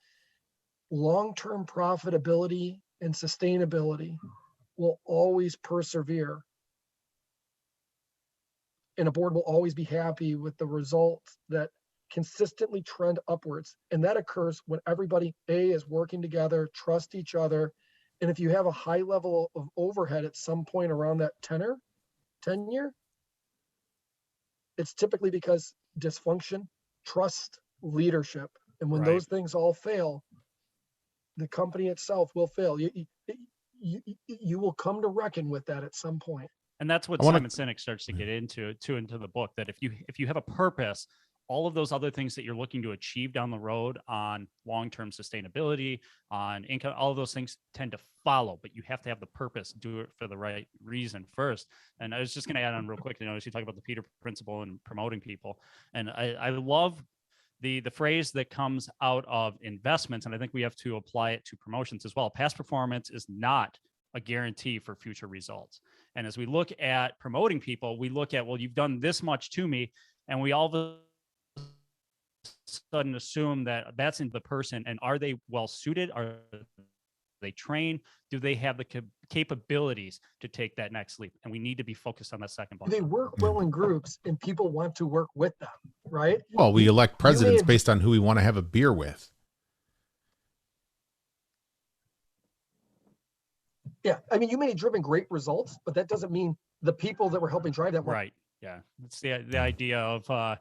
Long-term profitability and sustainability will always persevere. And a board will always be happy with the results that consistently trend upwards. And that occurs when everybody is working together, trust each other. And if you have a high level of overhead at some point around that tenure, it's typically because dysfunction, trust, leadership. And when those things all fail, the company itself will fail. You will come to reckon with that at some point. And that's what Simon Sinek starts to get into the book, that if you have a purpose, all of those other things that you're looking to achieve down the road on long-term sustainability, on income, all of those things tend to follow, but you have to have the purpose, do it for the right reason first. And I was just going to add on real quick, as you talk about the Peter principle and promoting people. And I love the phrase that comes out of investments. And I think we have to apply it to promotions as well. Past performance is not a guarantee for future results. And as we look at promoting people, we look at, well, you've done this much to me, and we all of a sudden assume that that's in the person. And are they well suited? Are they trained? Do they have the capabilities to take that next leap? And we need to be focused on that second part. They work well in groups, and people want to work with them, right? Well, we elect presidents based on who we want to have a beer with. Yeah, I mean, you may have driven great results, but that doesn't mean the people that were helping drive that. Right. Yeah. It's the idea of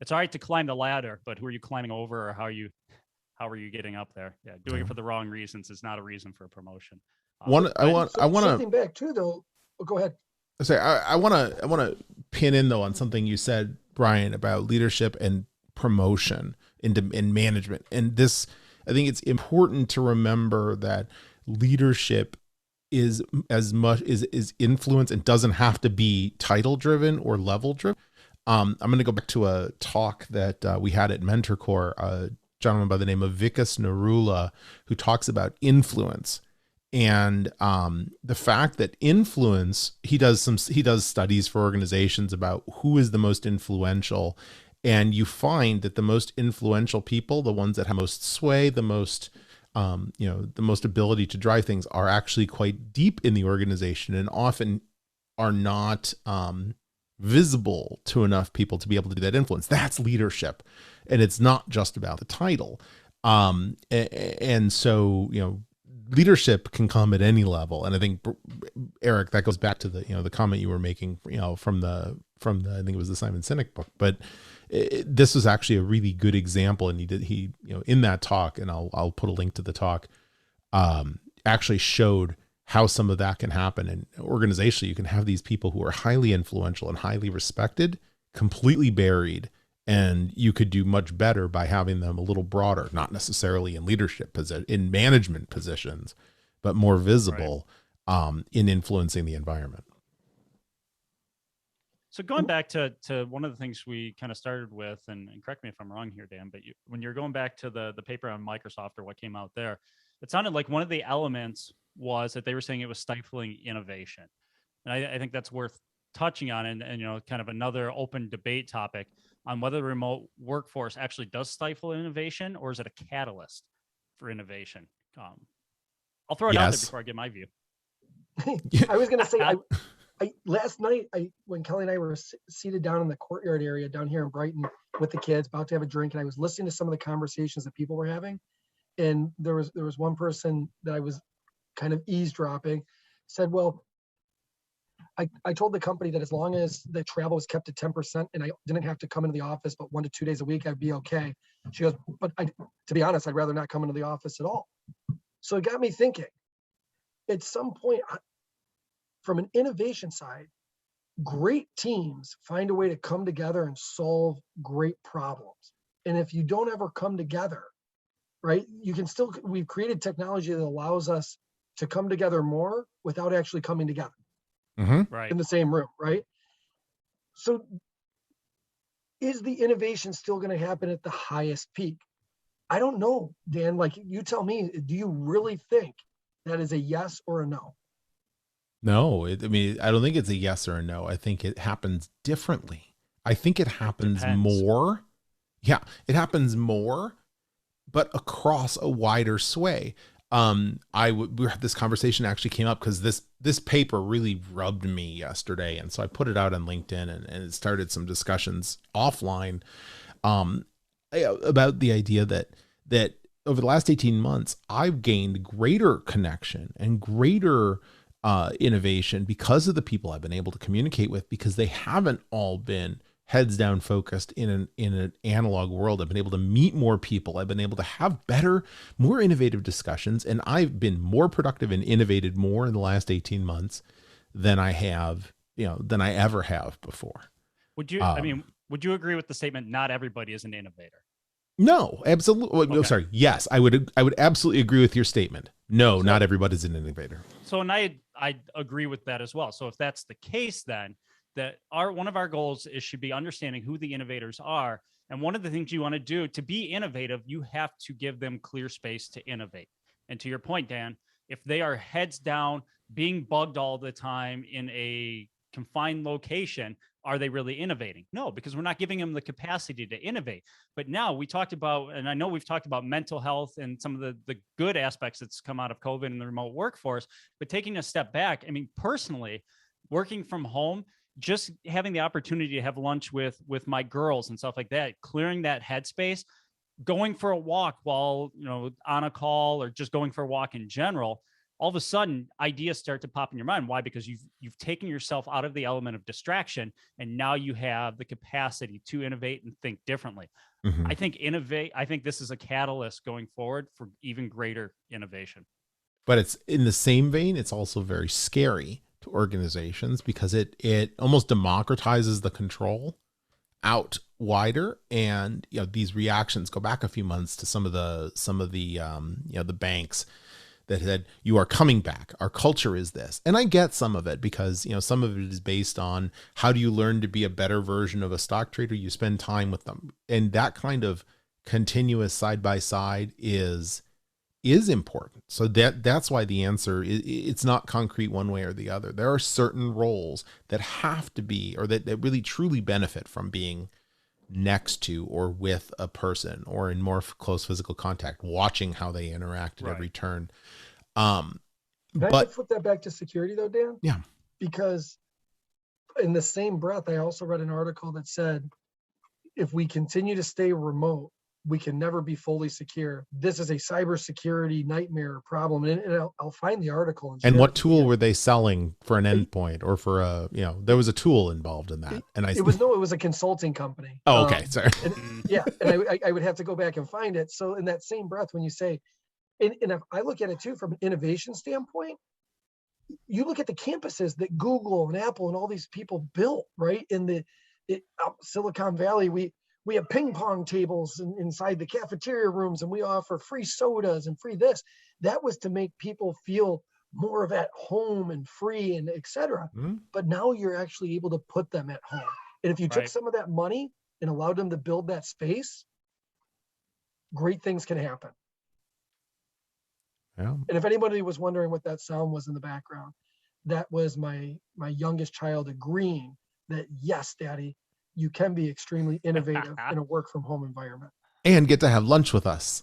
it's all right to climb the ladder, but who are you climbing over, or how are you getting up there? Yeah, doing it for the wrong reasons is not a reason for a promotion. I want to something back too, though. Oh, go ahead. I want to pin in though on something you said, Brian, about leadership and promotion in management. And this, I think it's important to remember that leadership is as much is influence, and doesn't have to be title driven or level driven. I'm going to go back to a talk that we had at MentorCore, a gentleman by the name of Vikas Narula, who talks about influence and the fact that influence, he does studies for organizations about who is the most influential. And you find that the most influential people, the ones that have most sway, the most the most ability to drive things, are actually quite deep in the organization, and often are not visible to enough people to be able to do that influence. That's leadership. And it's not just about the title. And so, leadership can come at any level. And I think, Erik, that goes back to the comment you were making, from the I think it was the Simon Sinek book, but this was actually a really good example. And he in that talk, and I'll put a link to the talk, actually showed how some of that can happen. And organizationally, you can have these people who are highly influential and highly respected, completely buried, and you could do much better by having them a little broader, not necessarily in leadership position, in management positions, but more visible, in influencing the environment. So going back to one of the things we kind of started with, and correct me if I'm wrong here, Dan, but when you're going back to the paper on Microsoft or what came out there, it sounded like one of the elements was that they were saying it was stifling innovation. And I think that's worth touching on, and kind of another open debate topic on whether the remote workforce actually does stifle innovation, or is it a catalyst for innovation? I'll throw it out there before I get my view. I was going to say, last night, when Kelly and I were seated down in the courtyard area down here in Brighton with the kids, about to have a drink, and I was listening to some of the conversations that people were having, and there was one person that I was kind of eavesdropping, said, well, I told the company that as long as the travel was kept at 10% and I didn't have to come into the office but 1 to 2 days a week, I'd be okay. She goes, but to be honest, I'd rather not come into the office at all. So it got me thinking, at some point, from an innovation side, great teams find a way to come together and solve great problems. And if you don't ever come together, right, we've created technology that allows us to come together more without actually coming together. Right. In the same room, right? So is the innovation still going to happen at the highest peak? I don't know, Dan, like you tell me, do you really think that is a yes or a no? No, I don't think it's a yes or a no. I think it happens differently. I think it happens more. Yeah, it happens more, but across a wider sway. This conversation actually came up because this paper really rubbed me yesterday. And so I put it out on LinkedIn and it started some discussions offline, about the idea that over the last 18 months, I've gained greater connection and greater innovation because of the people I've been able to communicate with, because they haven't all been heads down focused in an analog world. I've been able to meet more people. I've been able to have better, more innovative discussions. And I've been more productive and innovated more in the last 18 months than I ever have before. Would you agree with the statement, not everybody is an innovator? No, absolutely. Okay. No, sorry. Yes, I would absolutely agree with your statement. No, not everybody's an innovator. So, and I agree with that as well. So if that's the case, then one of our goals should be understanding who the innovators are. And one of the things you want to do to be innovative, you have to give them clear space to innovate. And to your point, Dan, if they are heads down, being bugged all the time in a confined location, are they really innovating? No, because we're not giving them the capacity to innovate. But now we talked about, and I know we've talked about mental health and some of the good aspects that's come out of COVID and the remote workforce, but taking a step back, personally, working from home, just having the opportunity to have lunch with my girls and stuff like that, clearing that headspace, going for a walk while, on a call, or just going for a walk in general, all of a sudden ideas start to pop in your mind. Why? Because you've taken yourself out of the element of distraction, and now you have the capacity to innovate and think differently. Mm-hmm. I think this is a catalyst going forward for even greater innovation. But it's in the same vein, it's also very scary to organizations, because it almost democratizes the control out wider. And these reactions go back a few months to some of the the banks that said, you are coming back, our culture is this. And I get some of it, because some of it is based on how do you learn to be a better version of a stock trader. You spend time with them, and that kind of continuous side by side is important. So that's why the answer is, it's not concrete one way or the other. There are certain roles that have to be, or that really truly benefit from being next to or with a person, or in more close physical contact, watching how they interact at every turn. Can I flip that back to security though, Dan? Yeah. Because in the same breath, I also read an article that said, if we continue to stay remote, we can never be fully secure. This is a cybersecurity nightmare problem. And I'll find the article. And share what it with tool you. were they selling for an endpoint or for a, you know, there was a tool involved in that. And It was a consulting company. oh, okay. Sorry. And, yeah. And I would have to go back and find it. So in that same breath, when you say, and if I look at it too, from an innovation standpoint, you look at the campuses that Google and Apple and all these people built, right? In Silicon Valley, we have ping pong tables inside the cafeteria rooms, and we offer free sodas and free this. That was to make people feel more of at home and free and et cetera. Mm-hmm. But now you're actually able to put them at home. And if you took some of that money and allowed them to build that space, great things can happen. Yeah. And if anybody was wondering what that sound was in the background, that was my youngest child agreeing that, yes, Daddy, you can be extremely innovative in a work from home environment. And get to have lunch with us.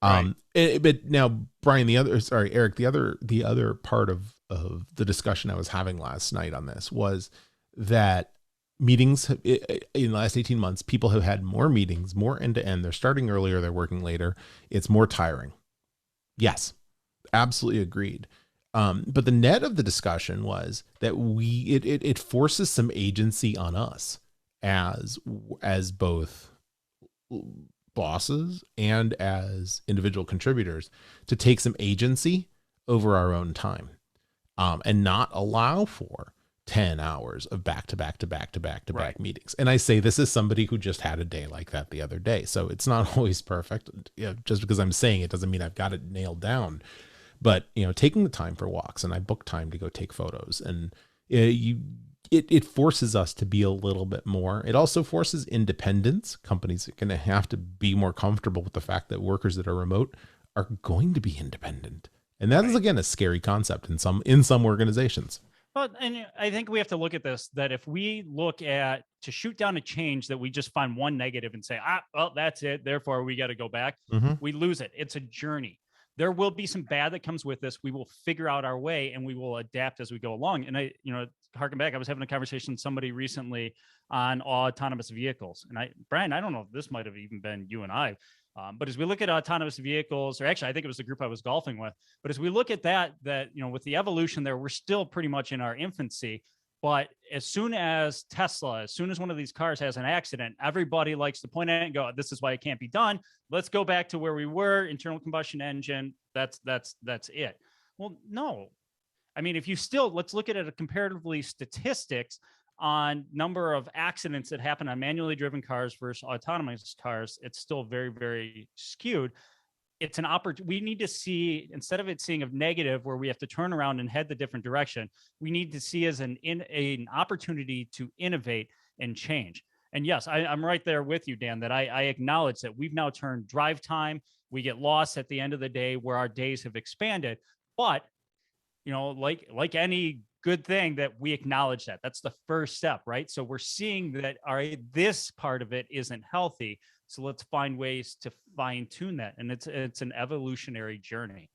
Right. But now, Brian, Eric, the other part of the discussion I was having last night on this was that meetings in the last 18 months, people have had more meetings, more end to end. They're starting earlier, they're working later. It's more tiring. Yes, absolutely agreed. But the net of the discussion was that it forces some agency on us as both bosses and as individual contributors to take some agency over our own time, and not allow for 10 hours of back to back meetings. And I say this is somebody who just had a day like that the other day. So it's not always perfect. Just because I'm saying it doesn't mean I've got it nailed down. But, taking the time for walks, and I book time to go take photos, and it forces us to be a little bit more. It also forces independence. Companies are going to have to be more comfortable with the fact that workers that are remote are going to be independent. And that is, again, a scary concept in some organizations. Well, and I think we have to look at this, that if we look at to shoot down a change that we just find one negative and say, well, that's it, therefore we got to go back, we lose it. It's a journey. There will be some bad that comes with this. We will figure out our way and we will adapt as we go along. And harken back, I was having a conversation with somebody recently on autonomous vehicles. And Brian, I don't know if this might have even been you and I, but as we look at autonomous vehicles, or actually, I think it was the group I was golfing with, but as we look at that, with the evolution there, we're still pretty much in our infancy. But as soon as one of these cars has an accident, everybody likes to point at it and go, this is why it can't be done. Let's go back to where we were, internal combustion engine. That's it. Well, no. I mean, let's look at it comparatively statistics on number of accidents that happen on manually driven cars versus autonomous cars. It's still very, very skewed. It's an opportunity. We need to see, instead of it seeing a negative where we have to turn around and head the different direction, we need to see as an opportunity to innovate and change. And yes, I'm right there with you, Dan, that I acknowledge that we've now turned drive time. We get lost at the end of the day where our days have expanded. But, like any good thing, that we acknowledge that's the first step, right? So we're seeing that, all right, this part of it isn't healthy. So let's find ways to fine tune that. And it's an evolutionary journey.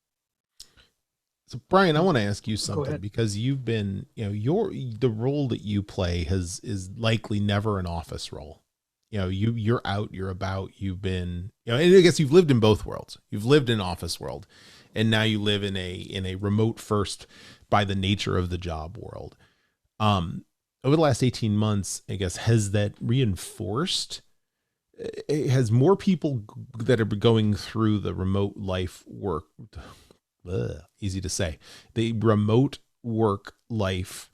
So Brian, I want to ask you something, because you've been, the role that you play is likely never an office role. You're out, you're about, you've been, and I guess you've lived in both worlds. You've lived in office world, and now you live in a remote first by the nature of the job world. Over the last 18 months, I guess, has that reinforced? Has more people that are going through the remote life work, easy to say, the remote work life,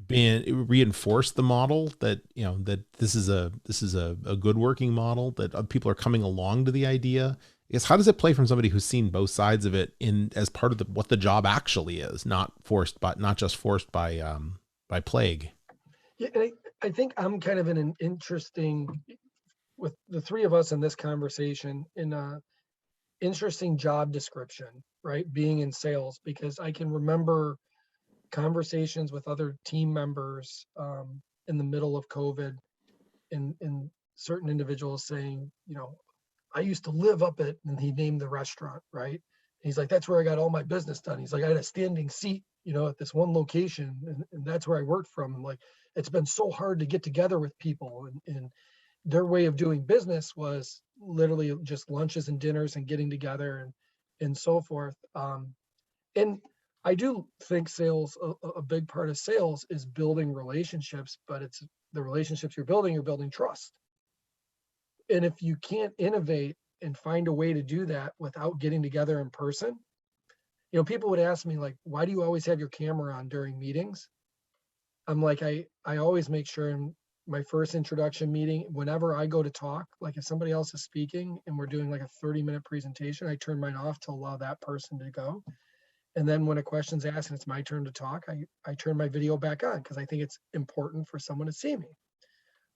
been reinforced the model that, that this is a good working model, that people are coming along to the idea? I guess, how does it play from somebody who's seen both sides of it as part of what the job actually is, not just forced by plague? Yeah, and I think I'm kind of in an interesting, with the three of us in this conversation, in a interesting job description, right? Being in sales, because I can remember conversations with other team members in the middle of COVID, and certain individuals saying, I used to live up at, and he named the restaurant, right? he's like, that's where I got all my business done. He's like, I had a standing seat, at this one location, and that's where I worked from. I'm like, it's been so hard to get together with people, and their way of doing business was literally just lunches and dinners and getting together and so forth. And I do think sales, a big part of sales is building relationships, but it's the relationships you're building trust. And if you can't innovate and find a way to do that without getting together in person, people would ask me, like, why do you always have your camera on during meetings? I'm like, I always make sure in my first introduction meeting, whenever I go to talk, like if somebody else is speaking and we're doing like a 30-minute presentation, I turn mine off to allow that person to go. And then when a question's asked and it's my turn to talk, I turn my video back on because I think it's important for someone to see me.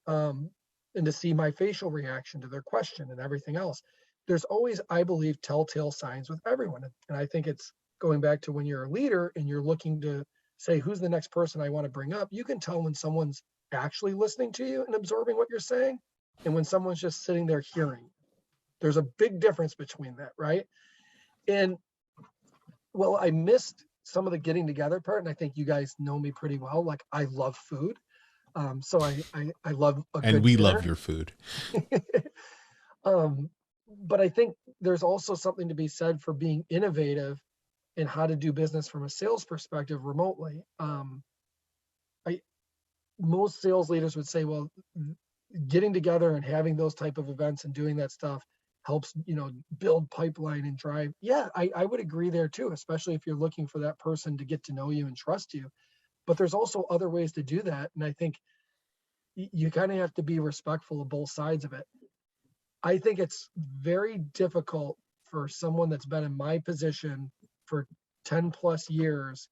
And to see my facial reaction to their question and everything else. There's always, I believe, telltale signs with everyone. And I think it's going back to when you're a leader and you're looking to say, who's the next person I want to bring up? You can tell when someone's actually listening to you and absorbing what you're saying and when someone's just sitting there hearing. There's a big difference between that, right? And well, I missed some of the getting together part, and I think you guys know me pretty well. Like, I love food. So I love a good And we dinner. love your food. But I think there's also something to be said for being innovative in how to do business from a sales perspective remotely. Most sales leaders would say, well, getting together and having those type of events and doing that stuff helps, build pipeline and drive. Yeah, I would agree there too, especially if you're looking for that person to get to know you and trust you. But there's also other ways to do that. And I think you kind of have to be respectful of both sides of it. I think it's very difficult for someone that's been in my position for 10 plus years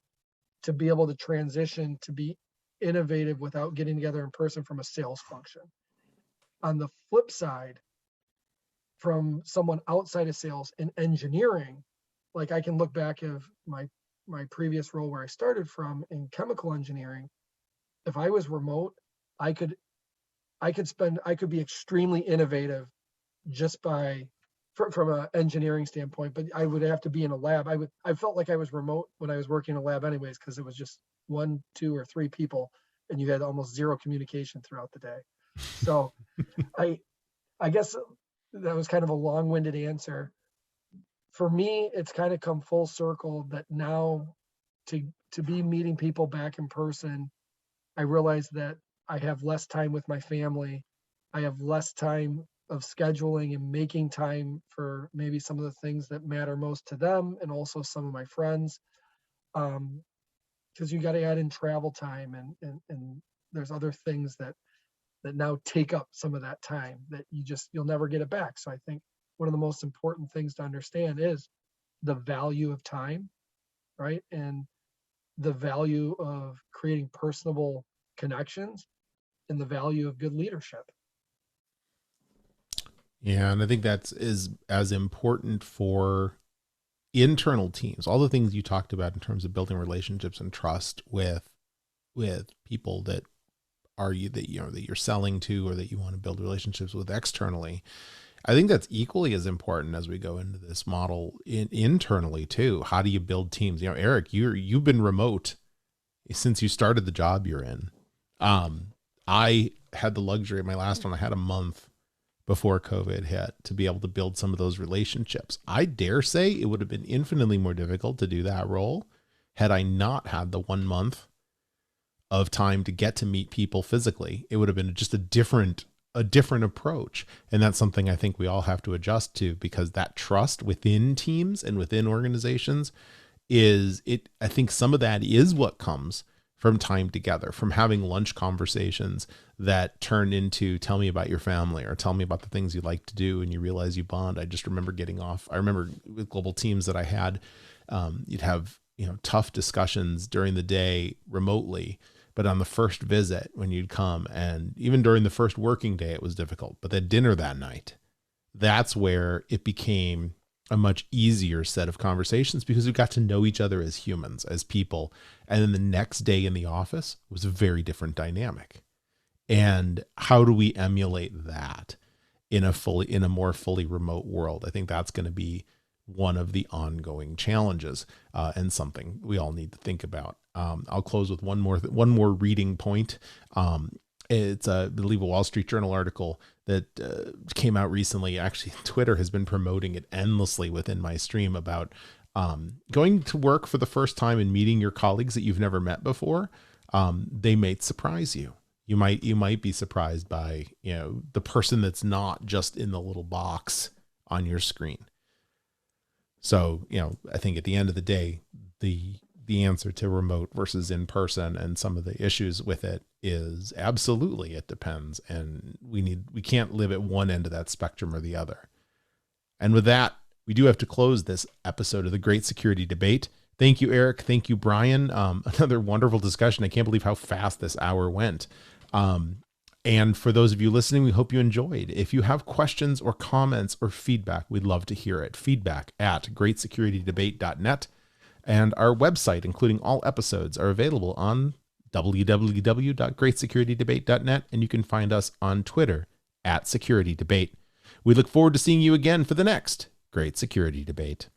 to be able to transition to be innovative without getting together in person from a sales function. On the flip side, from someone outside of sales in engineering, like I can look back of my previous role where I started from in chemical engineering. If I was remote, I could be extremely innovative just from an engineering standpoint, but I would have to be in a lab. I felt like I was remote when I was working in a lab anyways, because it was just 1, 2, or 3 people and you had almost zero communication throughout the day. So I guess that was kind of a long-winded answer. For me, it's kind of come full circle that now to be meeting people back in person, I realize that I have less time with my family. I have less time of scheduling and making time for maybe some of the things that matter most to them and also some of my friends. Because you got to add in travel time and there's other things that now take up some of that time that you'll never get it back. So I think one of the most important things to understand is the value of time, right? And the value of creating personable connections and the value of good leadership. Yeah, and I think that's is as important for internal teams. All the things you talked about in terms of building relationships and trust with people that you're selling to or that you want to build relationships with externally. I think that's equally as important as we go into this model internally too. How do you build teams? Erik, you've been remote since you started the job you're in. I had the luxury of my last one. I had a month before COVID hit to be able to build some of those relationships. I dare say it would have been infinitely more difficult to do that role had I not had the 1 month of time to get to meet people physically. It would have been just a different approach. And that's something I think we all have to adjust to, because that trust within teams and within organizations I think some of that is what comes from time together, from having lunch conversations that turn into tell me about your family or tell me about the things you like to do, and you realize you bond. I just remember getting off. I remember with global teams that I had, you'd have, tough discussions during the day remotely, but on the first visit when you'd come, and even during the first working day, it was difficult, but then dinner that night, that's where it became a much easier set of conversations, because we got to know each other as humans, as people. And then the next day in the office was a very different dynamic. And how do we emulate that in a more fully remote world? I think that's going to be one of the ongoing challenges, and something we all need to think about. I'll close with one more reading point. It's I believe a Wall Street Journal article that came out recently. Actually, Twitter has been promoting it endlessly within my stream about going to work for the first time and meeting your colleagues that you've never met before. They may surprise you. You might be surprised by, the person that's not just in the little box on your screen. So, I think at the end of the day, the answer to remote versus in person and some of the issues with it is absolutely it depends. And we can't live at one end of that spectrum or the other. And with that, we do have to close this episode of the Great Security Debate. Thank you, Erik. Thank you, Brian. Another wonderful discussion. I can't believe how fast this hour went. And for those of you listening, we hope you enjoyed. If you have questions or comments or feedback, we'd love to hear it. feedback@greatsecurity.debate.net. And our website, including all episodes, are available on www.greatsecurity.debate.net. And you can find us on Twitter @SecurityDebate. We look forward to seeing you again for the next Great Security Debate.